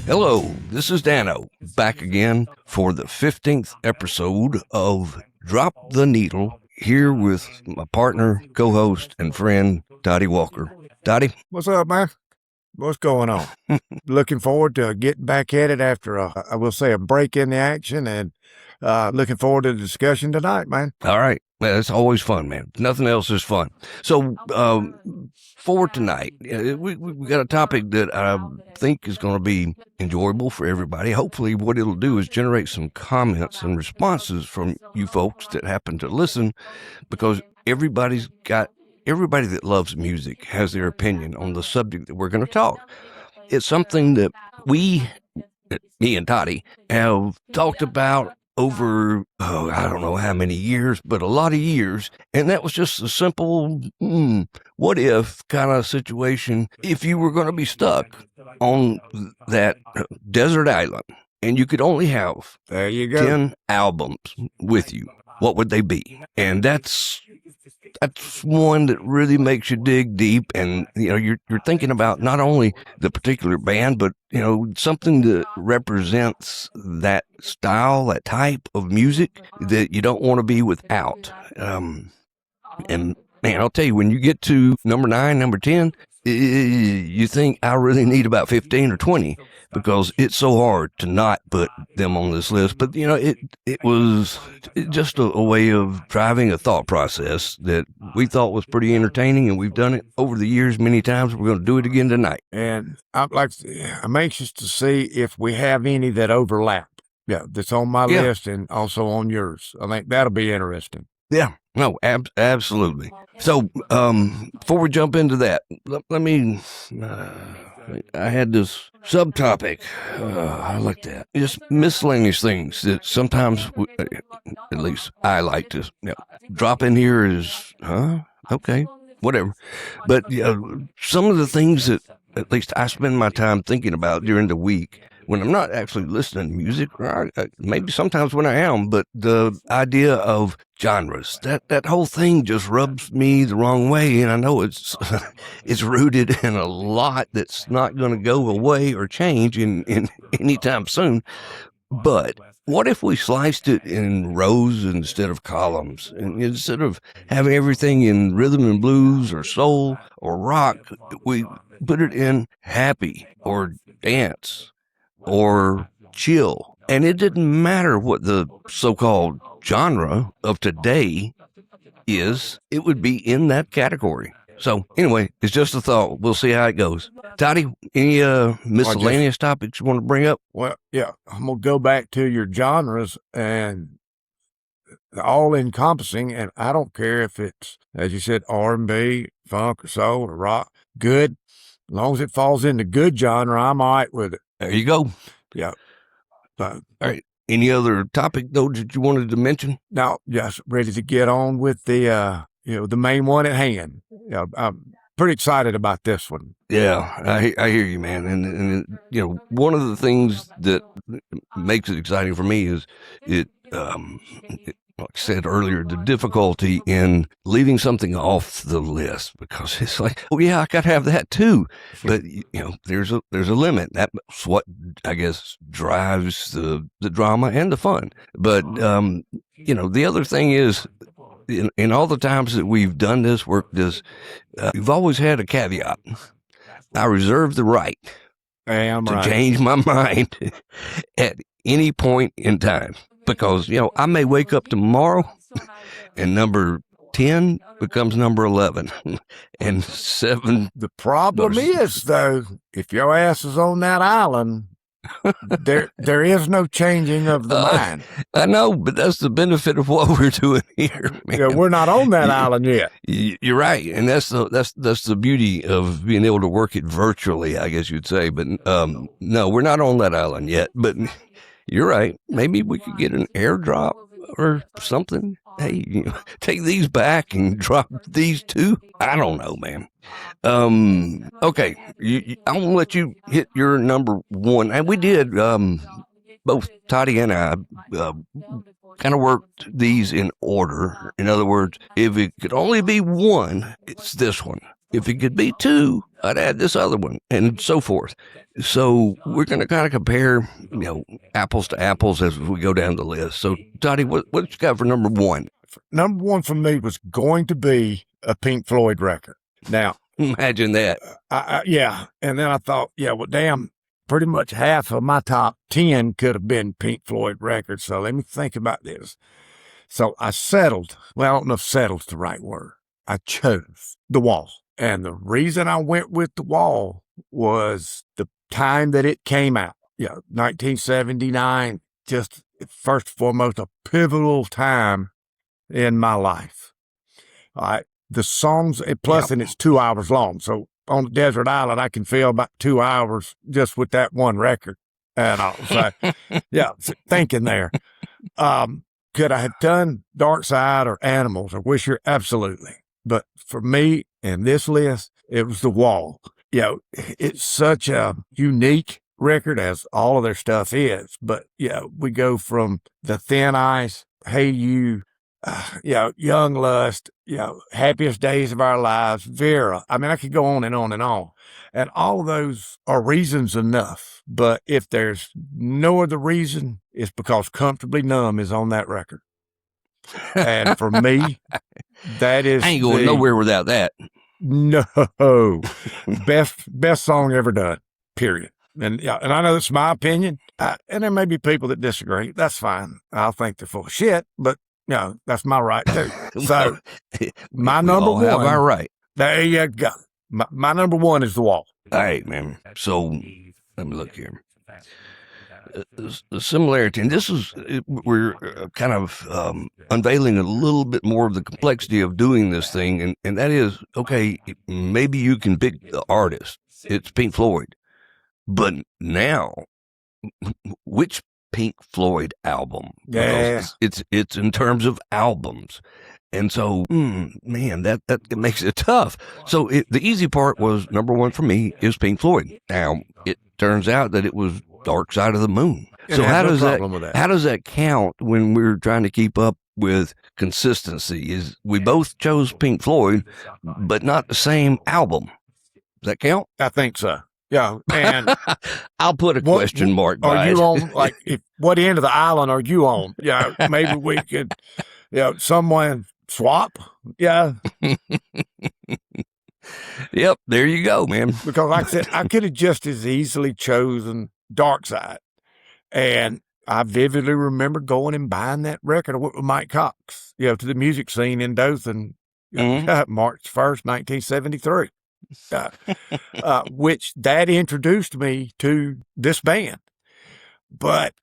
Hello, this is DanO, back again for the 15th episode of Drop the Needle, here with my partner, co-host, and friend, Dottie Walker. Dottie? What's up, man? What's going on? Looking forward to getting back at it after, I will say, a break in the action, and looking forward to the discussion tonight, man. All right. Well, it's always fun, man. Nothing else is fun. So, for tonight, we got a topic that I think is going to be enjoyable for everybody. Hopefully, what it'll do is generate some comments and responses from you folks that happen to listen, because everybody that loves music has their opinion on the subject that we're going to talk. It's something that me and Toddy, have talked about over, I don't know how many years, but a lot of years. And that was just a simple, what if kind of situation. If you were going to be stuck on that desert island and you could only have 10 albums with you, what would they be? And that's one that really makes you dig deep, and you're thinking about not only the particular band, but something that represents that style, that type of music that you don't want to be without. And man, I'll tell you, when you get to number 9, number 10, you think I really need about 15 or 20, because it's so hard to not put them on this list. But it was just a way of driving a thought process that we thought was pretty entertaining, and we've done it over the years many times. We're going to do it again tonight. And I'm anxious to see if we have any that overlap. Yeah, that's on my list and also on yours. I think that'll be interesting. Yeah, no, absolutely. So, before we jump into that, let me, I had this subtopic, I like that, just miscellaneous things that sometimes, at least I like to, drop in here is, okay, whatever. But some of the things that at least I spend my time thinking about during the week, when I'm not actually listening to music, or maybe sometimes when I am, but the idea of genres, that whole thing just rubs me the wrong way. And I know it's rooted in a lot that's not going to go away or change in anytime soon. But what if we sliced it in rows instead of columns? And instead of having everything in rhythm and blues or soul or rock, we put it in happy or dance or chill. And it didn't matter what the so-called genre of today is, it would be in that category. So anyway, it's just a thought. We'll see how it goes. Toddy, any miscellaneous topics you want to bring up? Well, yeah, I'm going to go back to your genres and all encompassing, and I don't care if it's, as you said, R&B, funk, or soul, or rock, good. As long as it falls in the good genre, I'm all right with it. There you go. Yeah. All right. Any other topic, though, that you wanted to mention? Now, just ready to get on with the main one at hand. I'm pretty excited about this one. Yeah, I hear you, man. And one of the things that makes it exciting for me is like I said earlier, the difficulty in leaving something off the list, because it's like, oh yeah, I got to have that too. But there's a limit. That's what I guess drives the drama and the fun. But the other thing is, in all the times that we've done this, worked this, we've always had a caveat. I reserve the right to change my mind at any point in time. Because, I may wake up tomorrow and number 10 becomes number 11 and 7. The problem is, though, if your ass is on that island, there is no changing of the mind. I know, but that's the benefit of what we're doing here, man. Yeah, we're not on that island yet. You're right, and that's the beauty of being able to work it virtually, I guess you'd say. But no, we're not on that island yet. But you're right. Maybe we could get an airdrop or something. Hey, take these back and drop these too. I don't know, man. Okay. I'm going to let you hit your number one. And we did, both Toddy and I, kind of worked these in order. In other words, if it could only be one, it's this one. If it could be two, I'd add this other one, and so forth. So we're going to kind of compare, apples to apples as we go down the list. So, Toddy, what you got for number one? Number one for me was going to be a Pink Floyd record. Now, imagine that. Yeah. And then I thought, well, damn, pretty much half of my top 10 could have been Pink Floyd records. So let me think about this. So I settled. Well, I don't know if settled's the right word. I chose The Wall. And the reason I went with The Wall was the time that it came out. 1979, just first and foremost, a pivotal time in my life. All right. The songs, plus, and it's 2 hours long. So on a desert island, I can feel about 2 hours just with that one record. And I was like, thinking there. Could I have done Dark Side or Animals or Wish You? Absolutely. But for me, in this list, it was The Wall. It's such a unique record, as all of their stuff is. But, we go from The Thin Ice, Hey You, Young Lust, Happiest Days of Our Lives, Vera. I mean, I could go on and on and on. And all of those are reasons enough. But if there's no other reason, it's because Comfortably Numb is on that record. And for me, that is I ain't going nowhere without that. No. Best song ever done, period. And I know that's my opinion. And there may be people that disagree. That's fine. I'll think they're full of shit, but that's my right too. So my number one. Have our right. There you go. My number one is The Wall. All right, man. So let me look here. The similarity, and this is, we're kind of unveiling a little bit more of the complexity of doing this thing, and that is, okay, maybe you can pick the artist. It's Pink Floyd. But now, which Pink Floyd album? Yeah. It's in terms of albums. And so, man, that makes it tough. So the easy part was, number one for me is Pink Floyd. Now, it turns out that it was Dark Side of the Moon. So how does that count when we're trying to keep up with consistency? Is we both chose Pink Floyd, but not the same album. Does that count? I think so. Yeah, and I'll put a question mark by it. Are you on, what end of the island are you on? Yeah, maybe we could, someone swap. Yeah. Yep, there you go, man. Because like I said, I could have just as easily chosen Dark Side. And I vividly remember going and buying that record. I went with Mike Cox, to the music scene in Dothan, March 1st, 1973. Which that introduced me to this band. But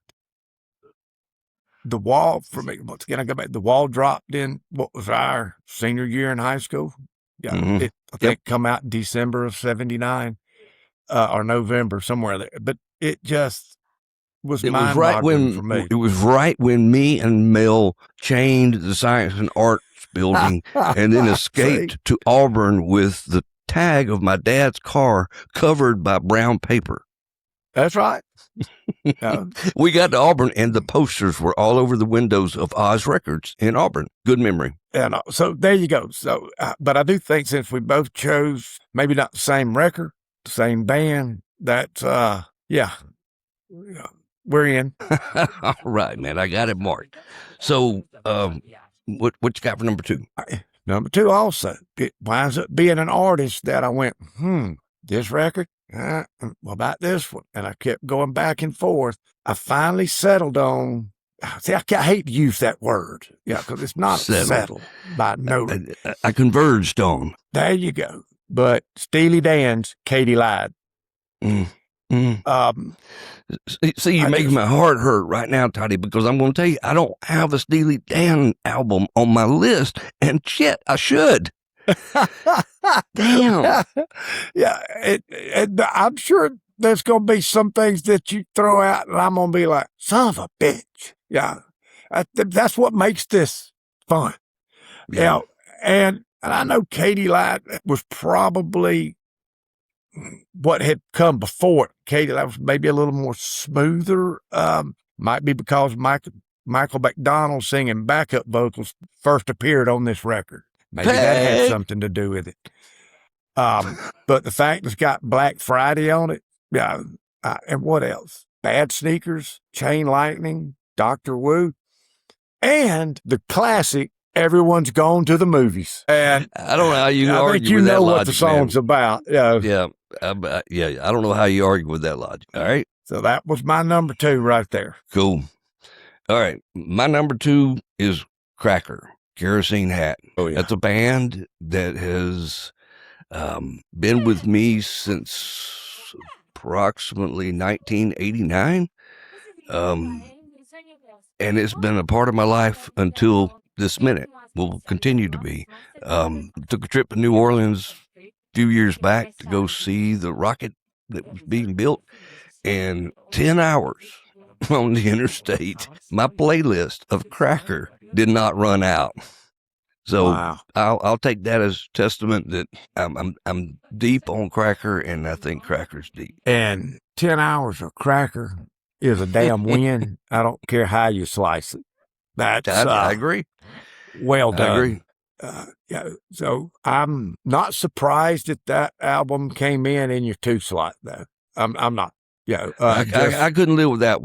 The Wall, for me, once again, I go back, The Wall dropped in what was our senior year in high school. I think come out in December of 79 or November, somewhere there. But it just was mind-boggling for me. It was right when me and Mel chained the Science and Arts building and then escaped to Auburn with the tag of my dad's car covered by brown paper. That's right. We got to Auburn and the posters were all over the windows of Oz Records in Auburn. Good memory. And so there you go. So, but I do think since we both chose maybe not the same record, the same band, that we're in. All right, man. I got it marked. So, what you got for number two? Number two, also, it winds up being an artist that I went, this record, what about this one? And I kept going back and forth. I finally settled on, see, I hate to use that word, because it's not settled by no. I converged on. There you go. But Steely Dan's Katie Lied. See, you're making my heart hurt right now, Toddy, because I'm going to tell you, I don't have a Steely Dan album on my list, and shit, I should. Damn. Yeah, I'm sure there's going to be some things that you throw out, and I'm going to be like, son of a bitch. Yeah, that's what makes this fun. Yeah, and I know Katie Lied was probably what had come before it. Katie, that was maybe a little more smoother. Might be because Michael McDonald singing backup vocals first appeared on this record. Maybe that had something to do with it. But the fact it's got Black Friday on it, yeah. And what else? Bad Sneakers, Chain Lightning, Dr. Wu, and the classic Everyone's Gone to the Movies. And I don't know how you I argue think you with that know what logic, the song's man. about. Yeah. Yeah. I don't know how you argue with that logic. All right. So that was my number 2 right there. Cool. All right. My number 2 is Cracker, Kerosene Hat. Oh, yeah. That's a band that has been with me since approximately 1989. And it's been a part of my life until this minute. Will continue to be. Took a trip to New Orleans a few years back to go see the rocket that was being built, and 10 hours on the interstate, my playlist of Cracker did not run out. So Wow. I'll take that as testament that I'm deep on Cracker, and I think Cracker's deep. And 10 hours of Cracker is a damn win. I don't care how you slice it. That's I agree. Well done. I agree. Yeah, so I'm not surprised that album came in your 2 slot, though. I'm not. Yeah, I couldn't live with that.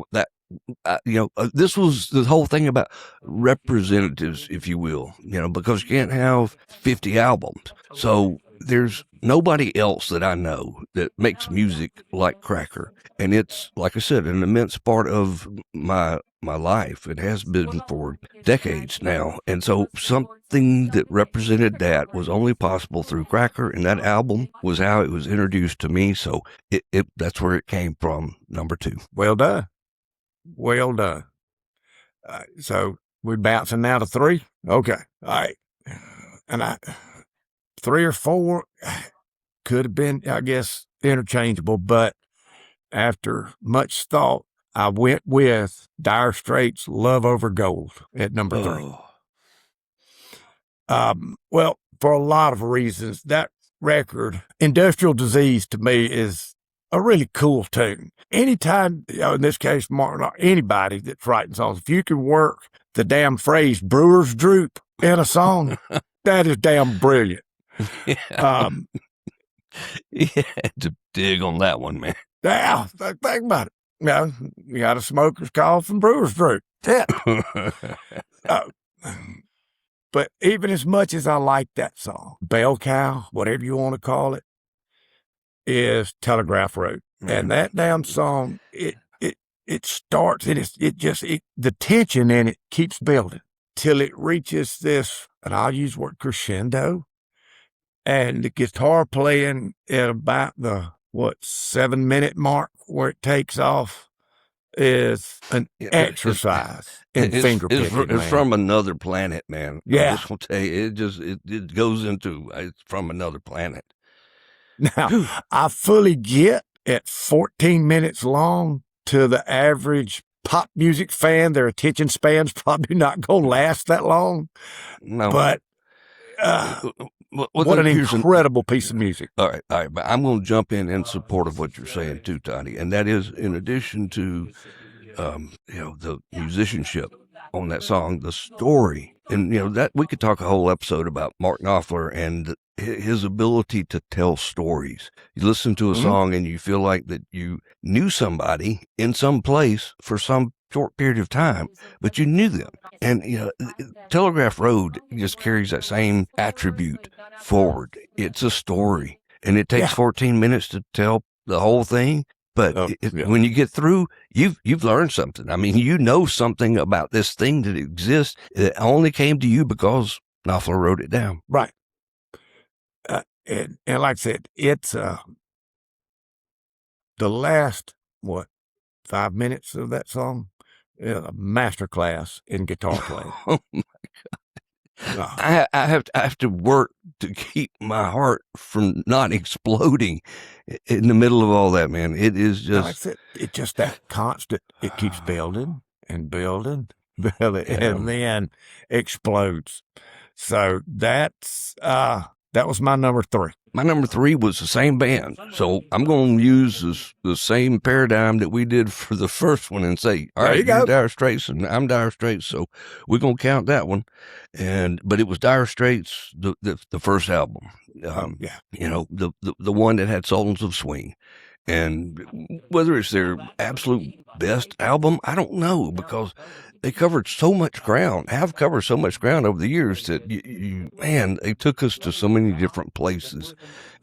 This was the whole thing about representatives, if you will, because you can't have 50 albums. So there's nobody else that I know that makes music like Cracker. And it's, like I said, an immense part of my life. It has been for decades now. And so something that represented that was only possible through Cracker, and that album was how it was introduced to me. So that's where it came from, number 2. Well done. Well done. So we're bouncing now to 3? Okay. All right. And 3 or 4 could have been, I guess, interchangeable, but after much thought, I went with Dire Straits' Love Over Gold at number 3. Well, for a lot of reasons, that record, Industrial Disease, to me is a really cool tune. Anytime, in this case, Martin, or anybody that's writing songs, if you can work the damn phrase Brewer's Droop in a song, that is damn brilliant. Yeah. You had to dig on that one, man. Yeah, think about it. You got a smoker's cough and Brewer's Droop. That's it. But even as much as I like that song, Bell Cow, whatever you want to call it, is Telegraph Road. And that damn song, it starts, and the tension in it keeps building till it reaches this, and I'll use the word crescendo, and the guitar playing at about the 7-minute mark where it takes off is an exercise in finger picking. It's from another planet, man. Yeah. I'm just gonna tell you, it goes into, it's from another planet. Now, I fully get at 14 minutes long, to the average pop music fan, their attention span's probably not going to last that long. No. But what an incredible piece of music. All right. But I'm going to jump in support of what you're saying too, Tony. And that is, in addition to, the musicianship on that song, the story. And, that we could talk a whole episode about Mark Knopfler and his ability to tell stories. You listen to a song and you feel like that you knew somebody in some place for some short period of time, but you knew them. And, Telegraph Road just carries that same attribute forward. It's a story, and it takes 14 minutes to tell the whole thing. But when you get through, you've learned something. I mean, you know something about this thing that exists that only came to you because Knopfler wrote it down. Right. And like I said, it's the last, 5 minutes of that song, a masterclass in guitar playing. Oh my God! I have to work to keep my heart from not exploding in the middle of all that, man. It is just it's just that constant. It keeps building and building, and then explodes. So that's That was my number 3. My number 3 was the same band. So I'm going to use the same paradigm that we did for the first one and say, all right, you're Dire Straits and I'm Dire Straits. So we're going to count that one. But it was Dire Straits, the first album. You know, the one that had Sultans of Swing. And whether it's their absolute best album, I don't know, because they covered so much ground, have covered so much ground over the years that, man, they took us to so many different places.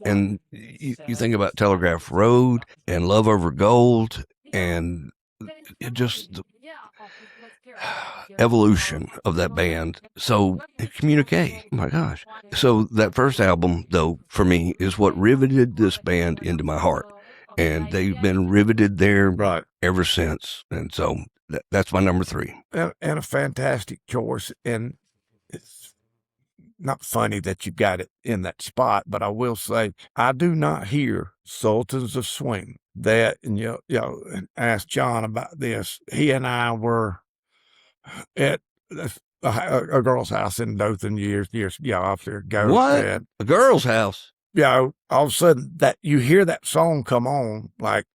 And you think about Telegraph Road and Love Over Gold and just the evolution of that band. So Communique, oh my gosh. So that first album, though, for me, is what riveted this band into my heart. And they've been riveted there ever since. And so that's my number 3. And a fantastic choice. And it's not funny that you got it in that spot, but I will say, I do not hear Sultans of Swing. That, and you know, and ask John about this. He and I were at a girl's house in Dothan years after ago. What? A girl's house? All of a sudden that you hear that song come on, like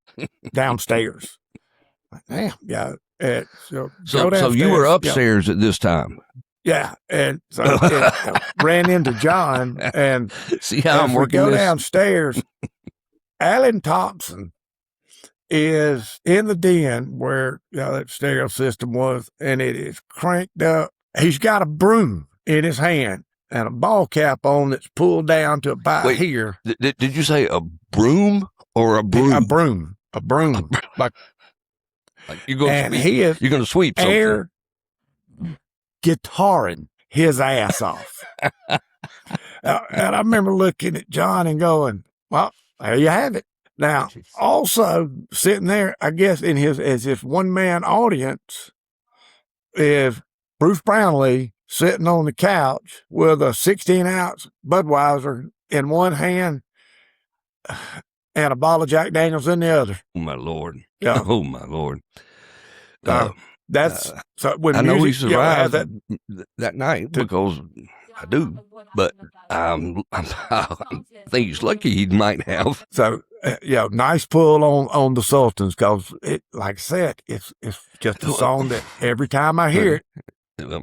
downstairs. Like, damn, So you were upstairs at this time. Yeah, and so ran into John, and see how I'm working. Go downstairs. Alan Thompson is in the den where that stereo system was, and it is cranked up. He's got a broom in his hand and a ball cap on that's pulled down to about here. Did you say a broom or a broom? A broom. Like you're going to sweep something. Air guitaring his ass off. And I remember looking at John and going, well, there you have it. Now, also sitting there, I guess, as his one-man audience is Bruce Brownlee sitting on the couch with a 16-ounce Budweiser in one hand and a bottle of Jack Daniels in the other. Oh, my Lord. Yeah. Oh, my Lord. That's so when I know he survived that night because I do, but I think he's lucky he might have. So, nice pull on the Sultans, because like I said, it's just a song that every time I hear it,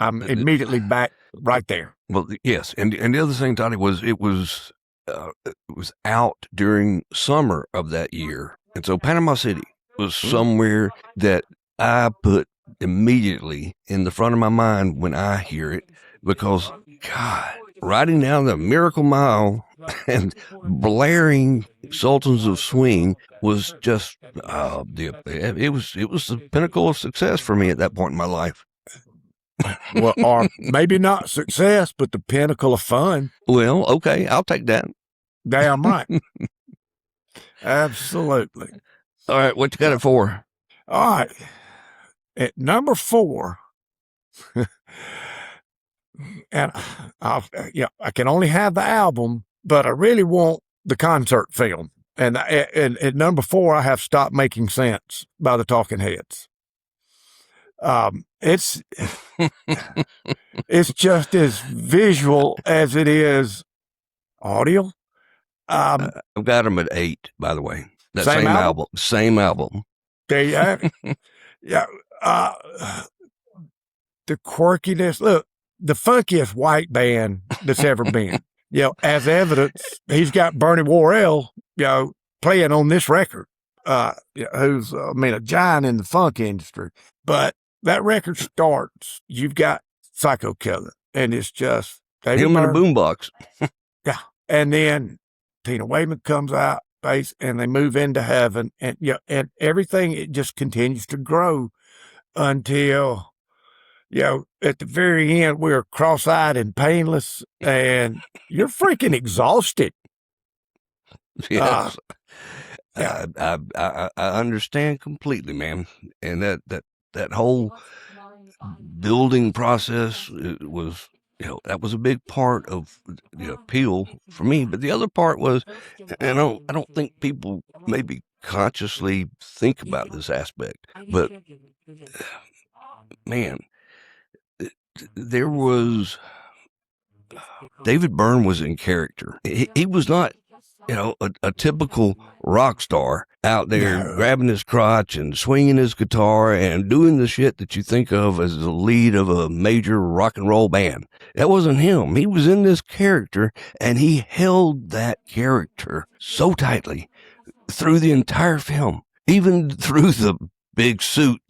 I'm immediately back right there. Well, yes, and the other thing, Toddy, was it was out during summer of that year, and so Panama City was somewhere that I put immediately in the front of my mind when I hear it, because God, riding down the Miracle Mile and blaring Sultans of Swing was just it was the pinnacle of success for me at that point in my life. Well, or maybe not success, but the pinnacle of fun. Well, okay, I'll take that. Damn right. Absolutely. All right, what you got it for? All right. At number 4, and I can only have the album, but I really want the concert film. And at number 4, I have Stop Making Sense by the Talking Heads. It's just as visual as it is audio. I've got them at 8, by the way. That same album. Same album. There you have it. Yeah. The quirkiness. Look, the funkiest white band that's ever been. As evidence, he's got Bernie Worrell, playing on this record. Who's, a giant in the funk industry. But that record starts, you've got Psycho Killer, and it's just him in a boombox. Yeah. And then Tina Weymouth comes out, bass, and they move into Heaven, and and everything, it just continues to grow until at the very end we're cross-eyed and painless, and you're freaking exhausted. Yes. I understand completely, man. And that whole building process was, that was a big part of the appeal for me. But the other part was, and I don't think people maybe consciously think about this aspect, but man, there was David Byrne was in character. He was not, a typical rock star out there grabbing his crotch and swinging his guitar and doing the shit that you think of as the lead of a major rock and roll band. That wasn't him. He was in this character, and he held that character so tightly through the entire film, even through the big suit.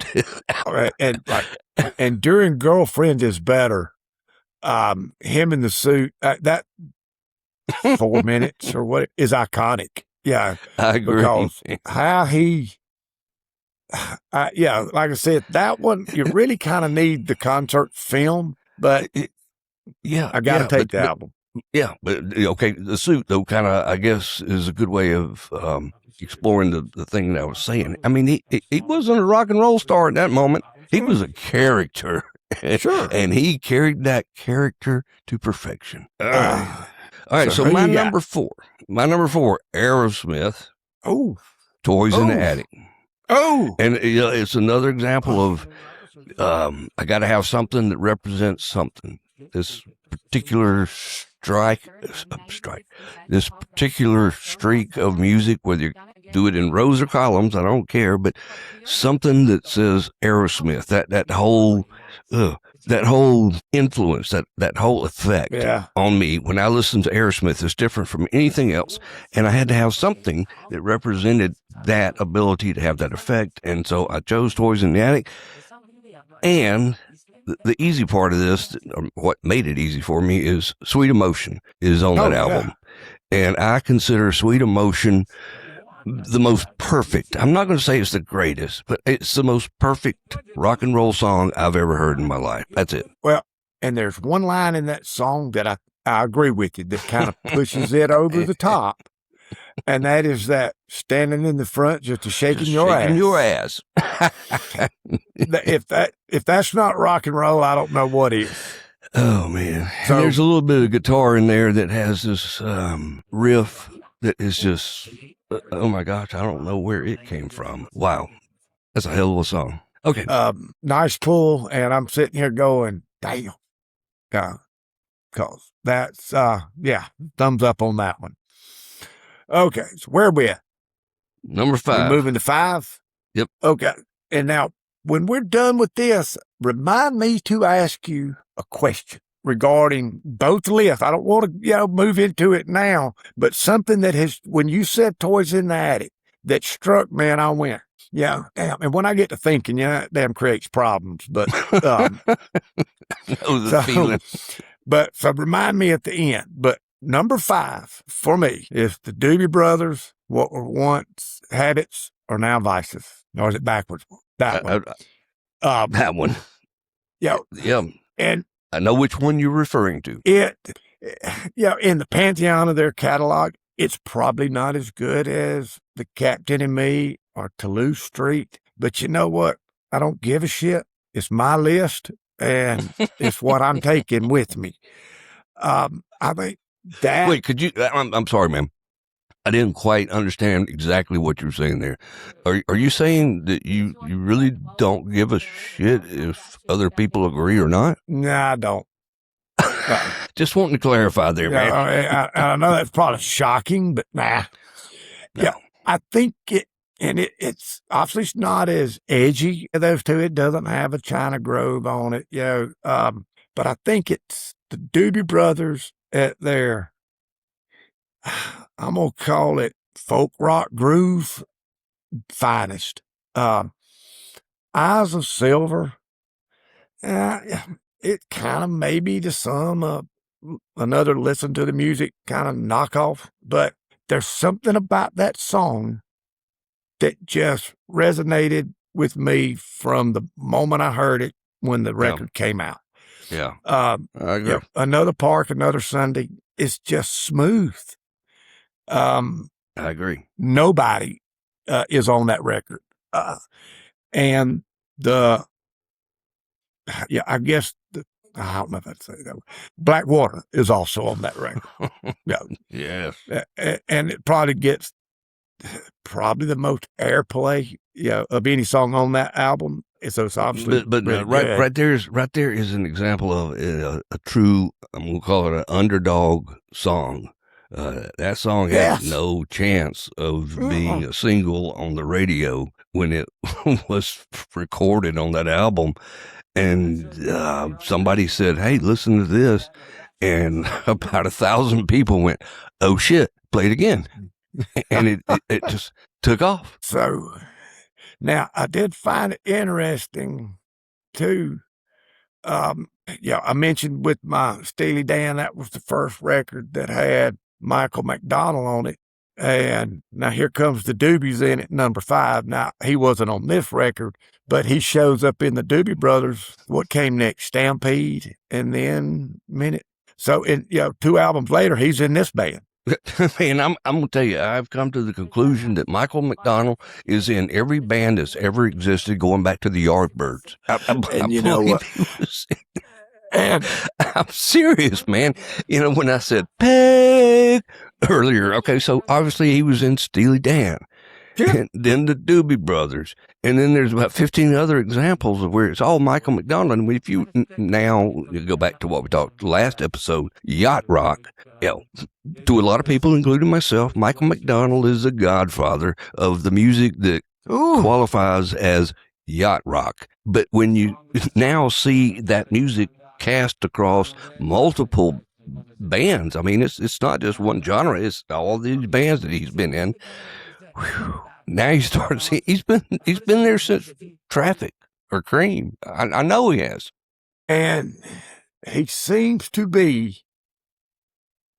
and during Girlfriend is Better, him in the suit, that 4 minutes or what is iconic. Yeah. I agree. Because how he, like I said, that one, you really kind of need the concert film, but I got to take the album. Yeah. But okay. The suit though, kind of, I guess, is a good way of, exploring the thing that I was saying. I mean, he wasn't a rock and roll star at that moment. He was a character. Sure. And he carried that character to perfection. All right, so my number four, Aerosmith. Oh, Toys in the Attic. Oh, and it's another example of I got to have something that represents something. This particular this particular streak of music, whether you do it in rows or columns, I don't care, but something that says Aerosmith. That whole influence, that whole effect on me when I listen to Aerosmith is different from anything else. And I had to have something that represented that ability to have that effect. And so I chose Toys in the Attic. And the easy part of this, or what made it easy for me, is Sweet Emotion is on that album. And I consider Sweet Emotion the most perfect. I'm not going to say it's the greatest, but it's the most perfect rock and roll song I've ever heard in my life. That's it. Well, and there's one line in that song that I agree with you that kind of pushes it over the top. And that is that standing in the front, just shaking your ass. If that's not rock and roll, I don't know what is. Oh man. So and there's a little bit of guitar in there that has this riff that is just, oh my gosh, I don't know where it came from. Wow. That's a hell of a song. Okay. Nice pull. And I'm sitting here going, damn. Cause that's, thumbs up on that one. Okay. So where are we at? Number 5. We're moving to 5? Yep. Okay. And now when we're done with this, remind me to ask you a question regarding both lists. I don't want to, move into it now, but something that has, when you said Toys in the Attic, that struck me and I went, yeah, damn. And when I get to thinking, that damn creates problems, but, so remind me at the end, but number 5 for me is the Doobie Brothers, What Were Once Habits Are Now Vices. Or is it backwards? That one. That one. Yeah. Yeah. And I know which one you're referring to. In the pantheon of their catalog, it's probably not as good as The Captain and Me or Toulouse Street. But you know what? I don't give a shit. It's my list, and it's what I'm taking with me. I think that... Wait, could you... I'm sorry, ma'am. I didn't quite understand exactly what you're saying there. Are you saying that you really don't give a shit if other people agree or not? No, I don't. Just wanting to clarify there, man. I know that's probably shocking, but nah. No. Yeah, I think it's obviously not as edgy as those two. It doesn't have a China Grove on it, but I think it's the Doobie Brothers at their... I'm going to call it folk rock groove finest. Eyes of Silver, it kind of maybe to some another listen to the music kind of knockoff, but there's something about that song that just resonated with me from the moment I heard it when the record came out. Yeah. I agree. Another Park, Another Sunday is just smooth. I agree. Nobody is on that record. And I guess, I don't know if I'd say that. Blackwater is also on that record. Yeah. Yes. And it probably gets the most airplay, of any song on that album. So it's obviously really good. Right there is an example of a true, I'm going to call it an underdog song. That song had no chance of being a single on the radio when it was recorded on that album. And somebody said, "Hey, listen to this," and about 1,000 people went, "Oh shit, play it again," and it just took off. So now I did find it interesting too. I mentioned with my Steely Dan, that was the first record that had Michael McDonald on it. And now here comes the Doobies in at number 5. Now, he wasn't on this record, but he shows up in the Doobie Brothers. What came next? Stampede, and then Minute. So, 2 albums later, he's in this band. And I'm going to tell you, I've come to the conclusion that Michael McDonald is in every band that's ever existed, going back to the Yardbirds. And you know what? And I'm serious, man. When I said Peg earlier, okay, so obviously he was in Steely Dan. Yeah. And then the Doobie Brothers. And then there's about 15 other examples of where it's all Michael McDonald. And if you now go back to what we talked last episode, yacht rock, to a lot of people, including myself, Michael McDonald is the godfather of the music that qualifies as yacht rock. But when you now see that music cast across multiple bands, I mean, it's not just one genre, it's all these bands that he's been in. Whew. Now you start seeing he's been there since Traffic or Cream. I know he has. And he seems to be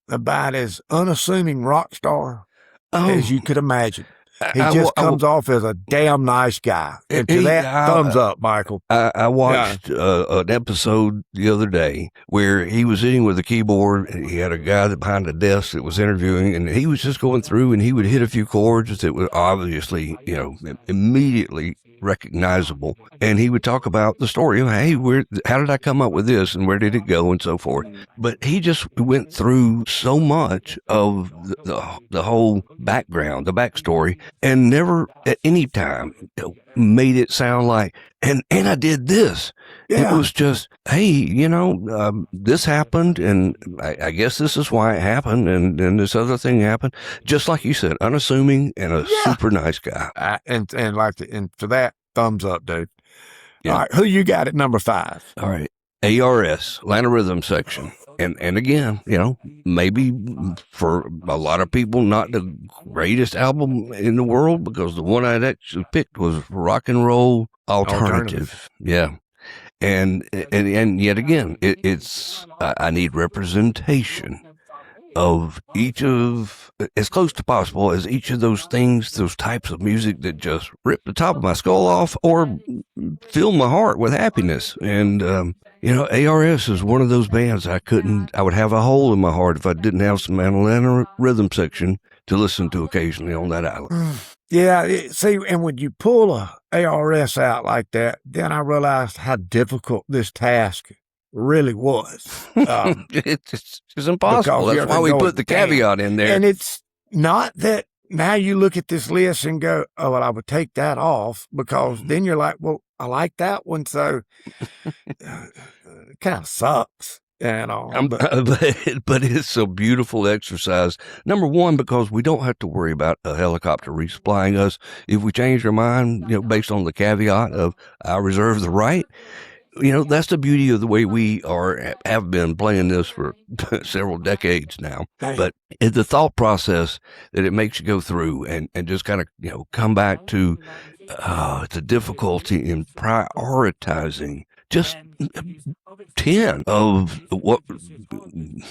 about as unassuming rock star as you could imagine. He just comes off as a damn nice guy. And to that, thumbs up, Michael. I watched an episode the other day where he was sitting with a keyboard, and he had a guy behind the desk that was interviewing, and he was just going through, and he would hit a few chords that were obviously, immediately recognizable. And he would talk about the story. Hey, how did I come up with this, and where did it go, and so forth. But he just went through so much of the whole background, the backstory, and never at any time made it sound like, and I did this. Yeah. It was just, hey, this happened, and I guess this is why it happened, and this other thing happened. Just like you said, unassuming and a super nice guy. And for that, thumbs up, dude. Yeah. All right, who you got at number 5? All right, ARS, Atlanta Rhythm Section. And again, maybe for a lot of people, not the greatest album in the world, because the one I'd actually picked was Rock and Roll Alternative. Yeah. And yet again, it's I need representation of each of, as close to possible as each of those things, those types of music that just rip the top of my skull off or fill my heart with happiness. And, ARS is one of those bands I would have a hole in my heart if I didn't have some Atlanta Rhythm Section to listen to occasionally on that island. Yeah, see, and when you pull a ARS out like that, then I realized how difficult this task really was. It's impossible. That's why we put the caveat in there. And it's not that now you look at this list and go, oh, well, I would take that off, because then you're like, well, I like that one, so it kind of sucks. But it's a beautiful exercise. Number one, because we don't have to worry about a helicopter resupplying us if we change our mind, based on the caveat of I reserve the right. That's the beauty of the way we have been playing this for several decades now. But it's the thought process that it makes you go through and just kind of, come back to the difficulty in prioritizing just 10 of what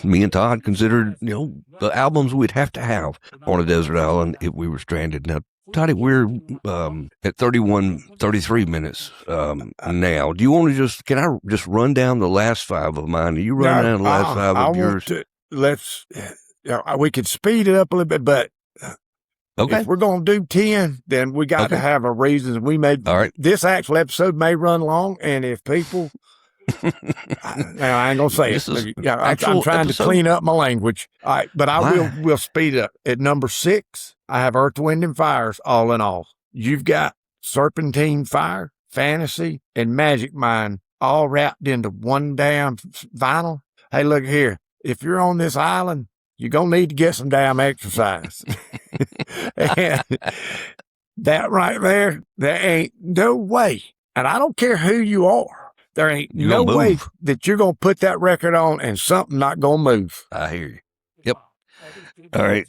me and Todd considered, the albums we'd have to have on a desert island if we were stranded. Now, Toddy, we're at 33 minutes now. Do you want to can I just run down the last 5 of mine? Do you run down the last 5 of yours? We could speed it up a little bit, but okay. If we're going to do 10, then we got to have a reason. All right. This actual episode may run long, and if people... I ain't going to say it. I'm trying to clean up my language. All right, but we'll speed it up. At number 6, I have Earth, Wind, and Fire's All in All. You've got Serpentine Fire. fantasy, and Magic Mind all wrapped into one damn vinyl. Hey, look here. If you're on this island, you're going to need to get some damn exercise. And that right there ain't no way. And I don't care who you are. There ain't no way that you're going to put that record on and something not going to move. I hear you. Yep. All right.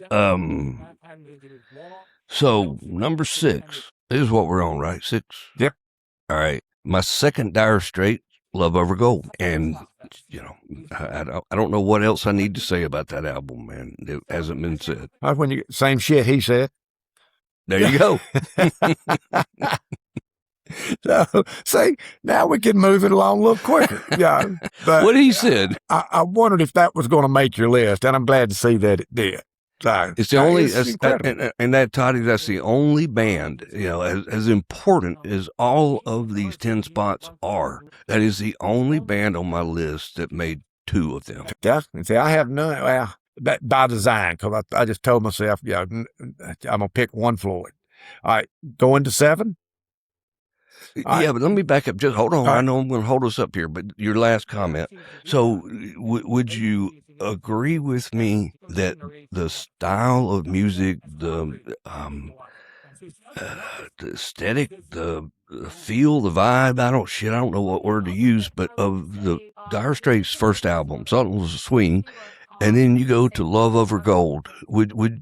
So number 6 is what we're on, right? 6? Yep. All right. My second Dire Straits, Love Over Gold. And, you know, I don't know what else I need to say about that album, man. It hasn't been said. When you same shit he said. There you go. So, see, now we can move it along a little quicker. Yeah. But what he said. I wondered if that was going to make your list, and I'm glad to see that it did. So, it's the only, and that, Toddy, that's the only band, you know, as important as all of these 10 spots are, that is the only band on my list that made 2 of them. Definitely. See, I have none. Well, by design, because I just told myself, yeah, I'm going to pick one Floyd. All right, going to 7? Yeah, but let me back up. Just hold on. I know I'm going to hold us up here, but your last comment. So would you agree with me that the style of music, the aesthetic, the feel, the vibe, I don't know what word to use, but of the Dire Straits' first album, Something Was a Swing, and then you go to Love Over Gold. Would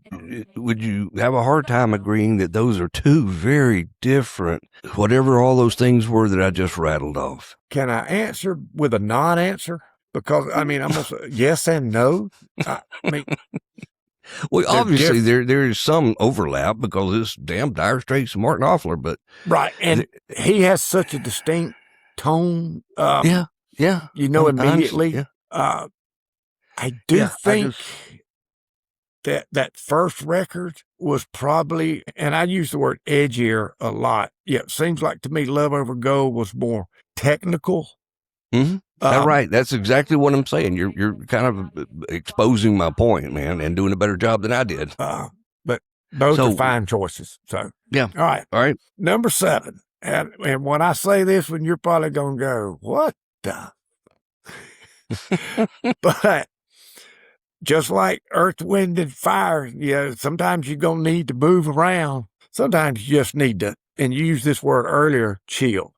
you have a hard time agreeing that those are 2 very different, whatever all those things were that I just rattled off? Can I answer with a non-answer? Because, I mean, I'm going to say yes and no. I mean, well, obviously there is some overlap because it's damn Dire Straits and Martin Knopfler, but right, and he has such a distinct tone. Yeah. You know immediately. I do think that first record was probably, and I use the word edgier a lot. Yeah, it seems like to me Love Over Gold was more technical. Mm-hmm. Right. That's exactly what I'm saying. You're kind of exposing my point, man, and doing a better job than I did. But both are fine choices. So yeah. All right. Number 7. And when I say this one, you're probably going to go, what the? But just like Earth, Wind, and Fire, sometimes you're going to need to move around. Sometimes you just need to, and you used this word earlier, chill.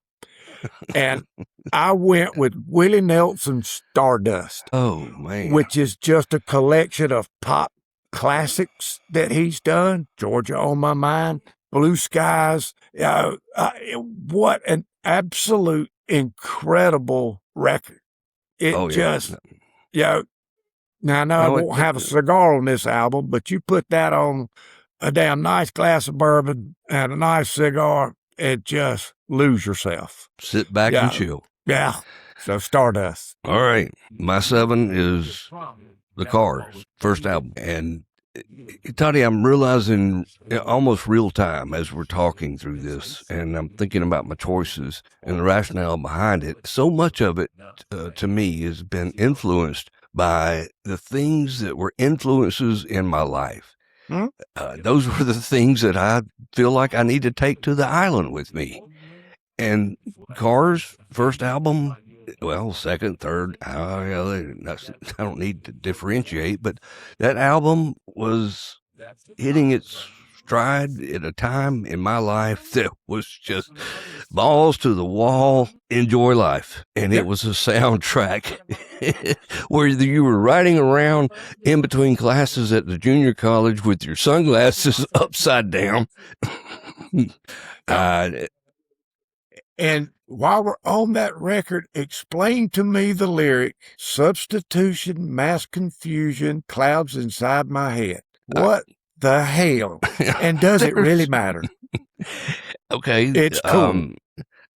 And I went with Willie Nelson's Stardust. Oh, man. Which is just a collection of pop classics that he's done. Georgia on My Mind, Blue Skies. What an absolute incredible record. Now, I know I won't have a cigar on this album, but you put that on a damn nice glass of bourbon and a nice cigar and just lose yourself. Sit back and chill. Yeah. So Stardust. All right. My 7 is The Cars, first album. And Toddy, I'm realizing almost real time as we're talking through this, and I'm thinking about my choices and the rationale behind it. So much of it, to me, has been influenced by the things that were influences in my life. Those were the things that I feel like I need to take to the island with me. And Cars, first album, well, second, third, I don't need to differentiate, but that album was hitting its stride at a time in my life that was just balls to the wall, enjoy life. And it was a soundtrack where you were riding around in between classes at the junior college with your sunglasses upside down. And while we're on that record, explain to me the lyric, substitution, mass confusion, clouds inside my head. What the hell? And does it really matter? Okay. It's cool.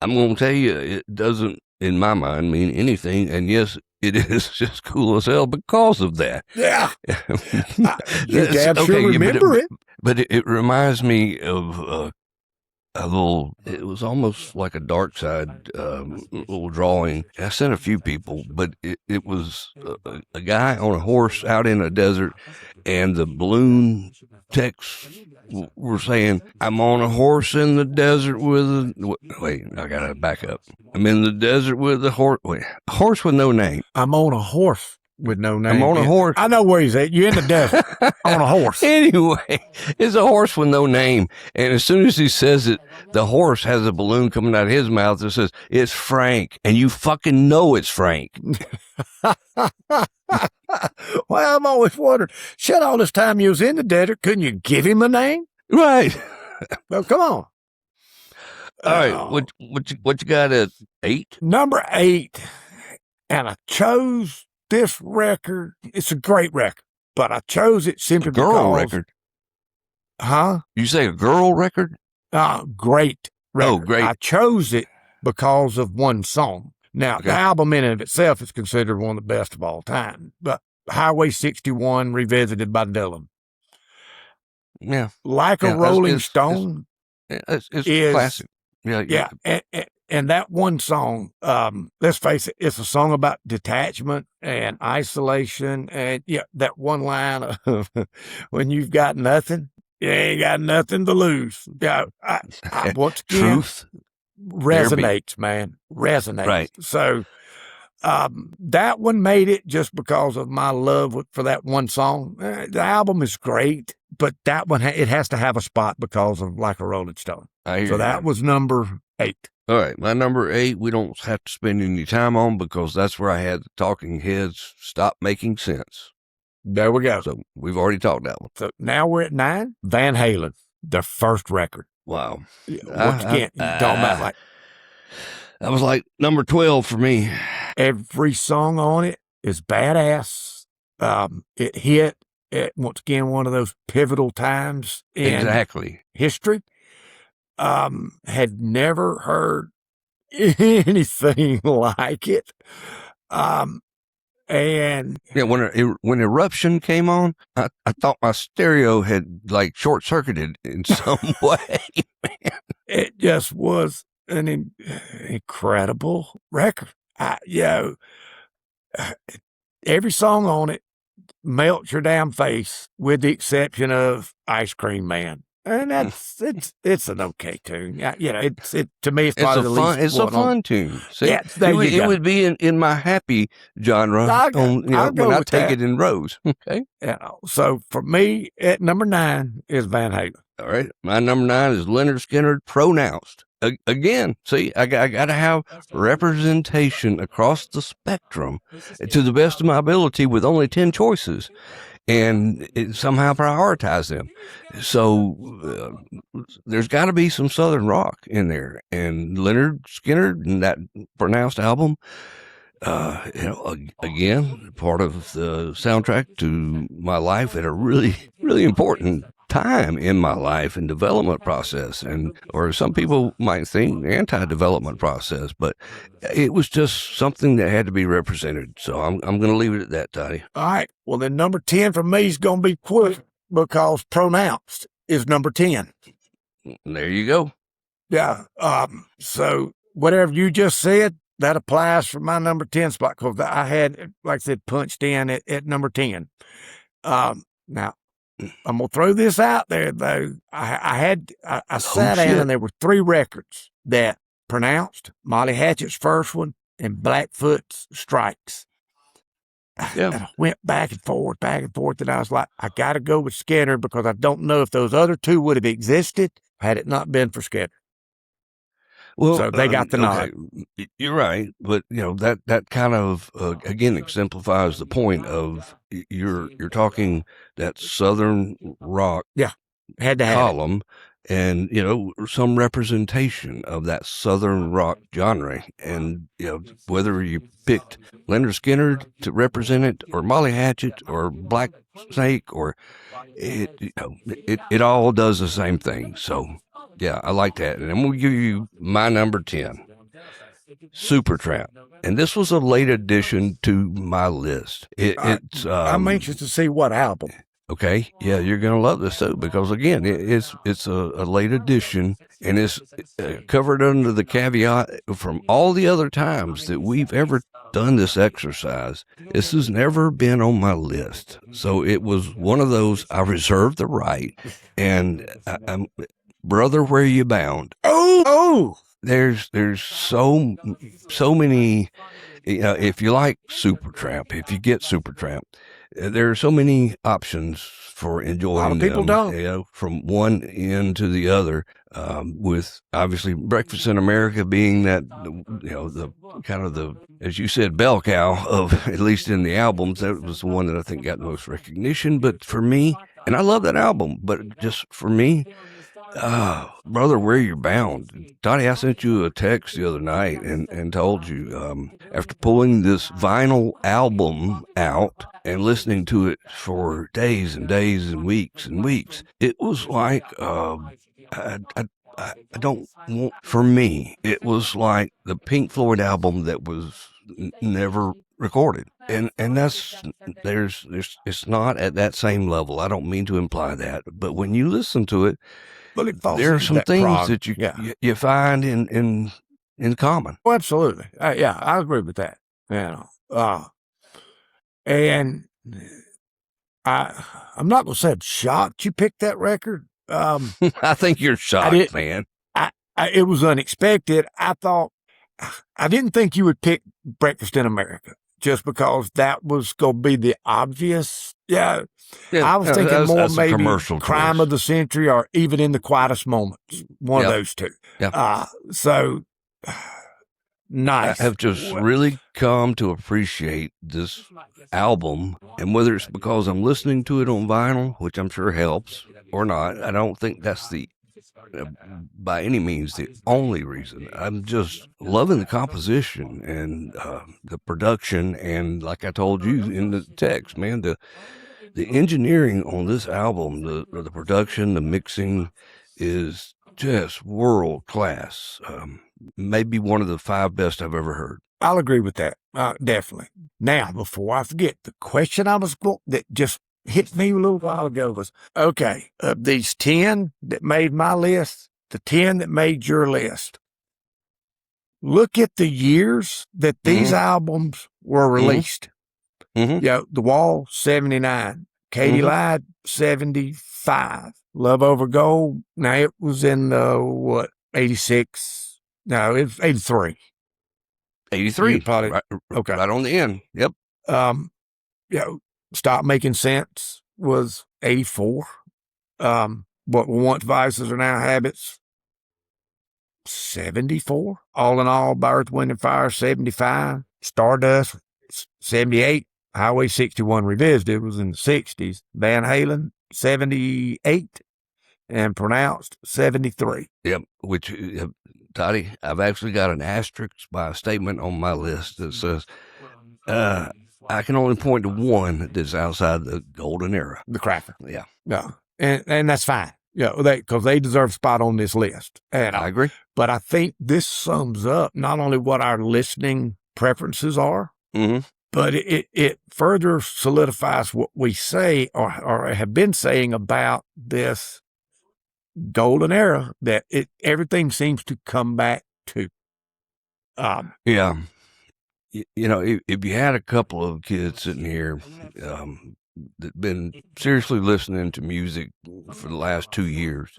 I'm going to tell you, it doesn't, in my mind, mean anything. And yes, it is just cool as hell because of that. Yeah. You damn sure remember it. But it reminds me of a little, it was almost like a dark side little drawing. I sent a few people, but it was a guy on a horse out in a desert, and the balloon texts were saying, I'm on a horse in the desert with a, wait, I gotta back up. I'm in the desert with a horse, wait, a horse with no name. I'm on a horse with no name. I'm on a horse. I know where he's at. You're in the desert on a horse. Anyway, it's a horse with no name. And as soon as he says it, the horse has a balloon coming out of his mouth that says, it's Frank. And you fucking know it's Frank. Well, I'm always wondering, shit, all this time you was in the desert, couldn't you give him a name? Right. Well, come on. All right. What you got at 8? Number 8. And I chose this record. It's a great record, but I chose it simply Girl because. record. Huh? You say a girl record? Great record. Oh, great. I chose it because of one song. Now, Okay. the album in and of itself is considered one of the best of all time, but Highway 61 revisited by Dylan. Yeah. Like a Rolling Stone. It's is, classic. Yeah. And that one song, let's face it, it's a song about detachment and isolation. And yeah, that one line of when you've got nothing, you ain't got nothing to lose. Yeah, I once again, Truth resonates, man. Resonates. Right. So that one made it just because of my love for that one song. The album is great, but that one, it has to have a spot because of Like a Rolling Stone. So that was number 8. All right, my number 8, we don't have to spend any time on because that's where I had the Talking Heads stop making sense. There we go. So we've already talked that one. So now we're at 9. Van Halen, their first record. Wow. Once again, you're talking about like. That was like number 12 for me. Every song on it is badass. It hit at, once again, one of those pivotal times in history. Had never heard anything like it. And yeah, when Eruption came on, I thought my stereo had like short circuited in some way. Man. It just was an incredible record. Every song on it melts your damn face, with the exception of Ice Cream Man. And that's it's an okay tune. To me it's probably the least. It's a fun tune. See, yeah, it would be in my happy genre when I take it in rows. Okay. So for me, at number 9 is Van Halen. All right, my number 9 is Leonard Skinner, Pronounced. Again, see, I got to have representation across the spectrum to the best of my ability with only 10 choices. And somehow prioritize them. So there's got to be some Southern rock in there. And Leonard Skinner and that Pronounced album, again, part of the soundtrack to my life at a really, really important time in my life and development process, or some people might think anti-development process, but it was just something that had to be represented. So I'm going to leave it at that, Toddy. All right. Well, then number 10 for me is going to be quick because Pronounced is number 10. There you go. Yeah. So whatever you just said, that applies for my number 10 spot because I had, like I said, punched in at number 10. Now, I'm going to throw this out there, though. I sat down and there were 3 records that Pronounced, Molly Hatchet's first one, and Blackfoot's Strikes. Yeah. And I went back and forth, and I was like, I got to go with Skinner because I don't know if those other 2 would have existed had it not been for Skinner. Well, so they got the nod. Okay. You're right, but that kind of again exemplifies the point of you're talking that Southern rock had to have column, and some representation of that Southern rock genre, and whether you picked Leonard Skinner to represent it, or Molly Hatchet, or Black Snake, or it all does the same thing. So. Yeah, I like that. And I'm going to give you my number 10, Supertramp. And this was a late addition to my list. I'm anxious to see what album. Okay, yeah, you're gonna love this too because again, it's a late edition and it's covered under the caveat from all the other times that we've ever done this exercise. This has never been on my list, so it was one of those I reserved the right. And I'm brother, where you bound? Oh, There's so many. You know, if you like Supertramp, if you get Supertramp, there are so many options for enjoying a lot of people them. don't. You know, from one end to the other. With obviously Breakfast in America being that, you know, the kind of the, as you said, bell cow of, at least in the albums, that was the one that I think got the most recognition. But for me, and I love that album, but just for me, brother, where you're bound. Dottie, I sent you a text the other night and told you, after pulling this vinyl album out and listening to it for days and days and weeks, it was like, I don't want, for me, it was like the Pink Floyd album that was never recorded. And that's, it's not at that same level. I don't mean to imply that, but when you listen to it, Well, it there are some things that you find in common. Oh, absolutely. Yeah, I agree with that. You know, and I'm not gonna say I'm shocked you picked that record. I think you're shocked, man. It was unexpected. I didn't think you would pick Breakfast in America just because that was gonna be the obvious. Yeah, I was thinking more maybe Crime of the Century or Even in the Quietest Moments. One of those two. Yeah. So nice. I have just really come to appreciate this album, and whether it's because I'm listening to it on vinyl, which I'm sure helps, or not, I don't think that's the by any means the only reason. I'm just loving the composition and the production, and like I told you in the text, man, the engineering on this album, the production, the mixing is just world class. Maybe one of the 5 best I've ever heard. I'll agree with that. Definitely. Now, before I forget, the question that just hit me a little while ago was, okay, of these 10 that made my list, the 10 that made your list, look at the years that these albums were released. Mm-hmm. Yeah, The Wall, 79. Katie Lied, 75. Love Over Gold, now it was in, 86? No, it was 83. 83. Probably, okay. Right on the end. Yep. Stop Making Sense was 84. What were once vices are now habits, 74. All in All by Earth, Wind and Fire, 75. Stardust, 78. Highway 61 Revisited was in the 60s. Van Halen, 78. And Pronounced, 73. Yep. Which, Toddy, I've actually got an asterisk by a statement on my list that says, I can only point to one that's outside the golden era. The Cracker. Yeah. Yeah. And that's fine. Yeah, because they deserve a spot on this list. And I agree. But I think this sums up not only what our listening preferences are, but it further solidifies what we say or have been saying about this golden era that everything seems to come back to. Yeah. You know, if you had a couple of kids sitting here that been seriously listening to music for the last 2 years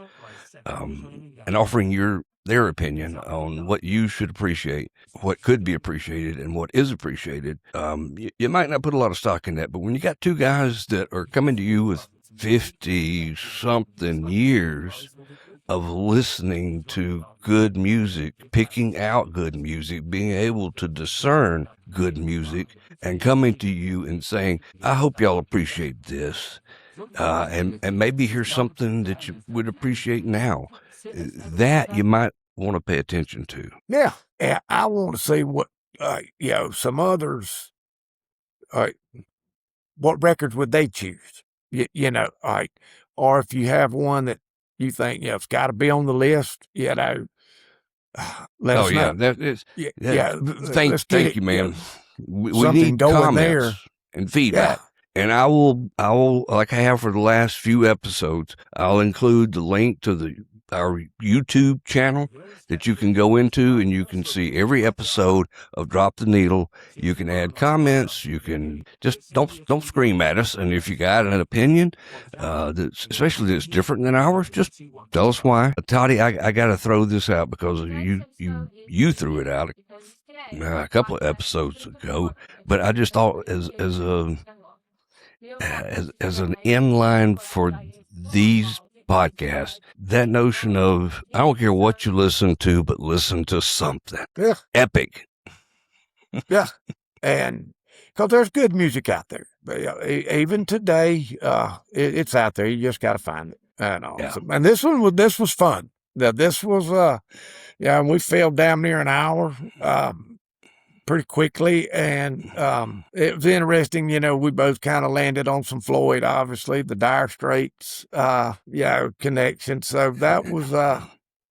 and offering their opinion on what you should appreciate, what could be appreciated, and what is appreciated, you might not put a lot of stock in that. But when you got 2 guys that are coming to you with 50-something years of listening to good music, picking out good music, being able to discern good music, and coming to you and saying, I hope y'all appreciate this, and maybe here's something that you would appreciate now, that you might want to pay attention to. Yeah. I want to see what, some others, what records would they choose? Or if you have one that you think, it's got to be on the list, let us know. Thank you, man. We need going comments there and feedback. And I will, like I have for the last few episodes, I'll include the link to our YouTube channel that you can go into, and you can see every episode of Drop the Needle. You can add comments. You can just don't scream at us. And if you got an opinion, especially that's different than ours, just tell us why. Toddy, I got to throw this out because you threw it out a couple of episodes ago, but I just thought as an inline for these podcasts, that notion of, I don't care what you listen to, but listen to something epic. Yeah, and because there's good music out there, but, even today, it's out there. You just got to find it. And awesome. And this was fun. This was and we filled damn near an hour. Pretty quickly, and it was interesting. We both kind of landed on some Floyd, obviously, the Dire Straits, connection. So that was,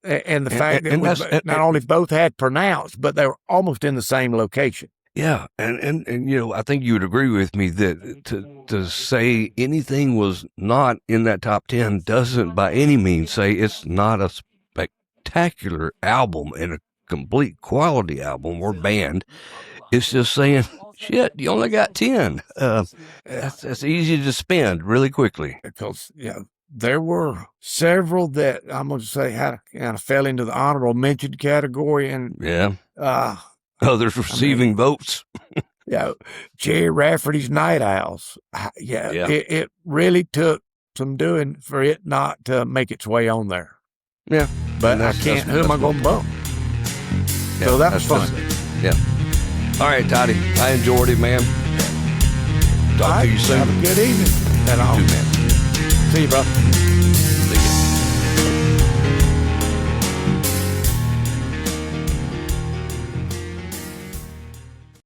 and the fact that not only both had pronounced, but they were almost in the same location. Yeah, and I think you would agree with me that to say anything was not in that top 10 doesn't by any means say it's not a spectacular album and a complete quality album or band. It's just saying, shit, you only got 10. That's easy to spend really quickly. Because there were several that I'm going to say kind of fell into the honorable mention category, and others receiving votes. Jerry Rafferty's Night Owls. It really took some doing for it not to make its way on there. Yeah, but I can't. Who am I going to bump? Yeah, so that was fun. Yeah. All right, Toddy. I enjoyed it, man. Talk to you soon. Have a good evening. And I'll do, man. See you, bro.